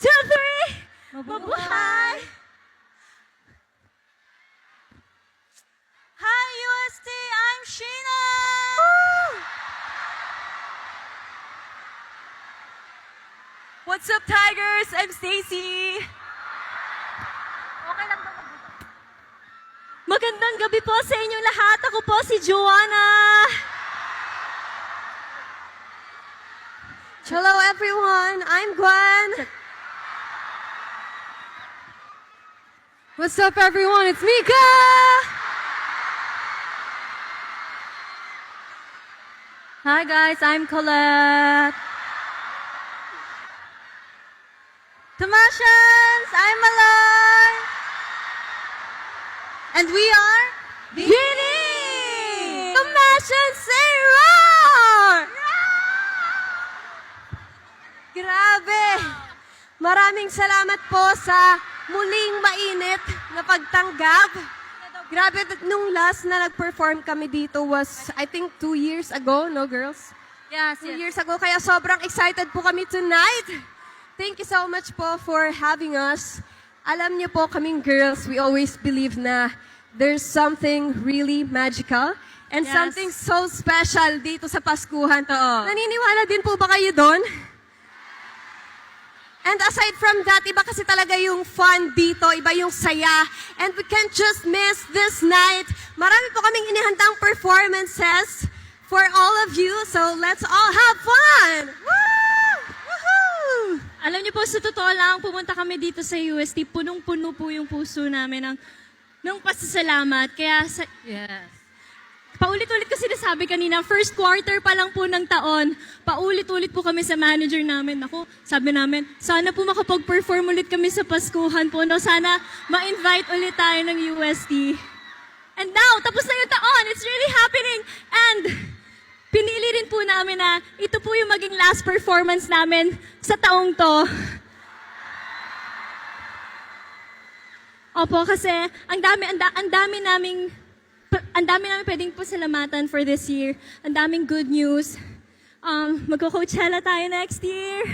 two, three! Mabuhay! Hi, UST! I'm Sheena! What's up, Tigers? I'm Stacy. Okay lang daw Magandang gabi po sa inyong lahat. Ako po si Joanna. Hello, everyone! I'm Gwen! What's up, everyone? It's Mika. Hi, guys. I'm Colette. Tomasians! I'm Malay! And we are... Gini! Tomasians, say roar! Grabe! Maraming salamat po sa muling mainit na pagtanggap. Grabe, nung last na nag-perform kami dito was, I think, 2 years ago, no, girls? Yes, 2 years ago, kaya sobrang excited po kami tonight. Thank you so much po for having us. Alam niyo po, kaming girls, we always believe na there's something really magical and Yes. something so special dito sa Paskuhan. Oo. Naniniwala din po ba kayo doon? And aside from that, iba kasi talaga yung fun dito, iba yung saya. And we can't just miss this night. Marami po kaming inihandang performances for all of you. So let's all have fun! Woo! Woohoo! Alam niyo po, sa totoo lang, pumunta kami dito sa UST, punong-puno po yung puso namin ng pasasalamat. Kaya, paulit-ulit kasi nasabi kanina, first quarter pa lang po ng taon, paulit-ulit po kami sa manager namin. Ako, sabi namin, sana po makapag-perform ulit kami sa Paskuhan po. No? Sana ma-invite ulit tayo ng UST. And now, tapos na yung taon. It's really happening. And pinili rin po namin na ito po yung maging last performance namin sa taong to. Opo, kasi ang dami namin pwedeng pasalamatan for this year. Ang daming good news. Magko-Coachella tayo next year.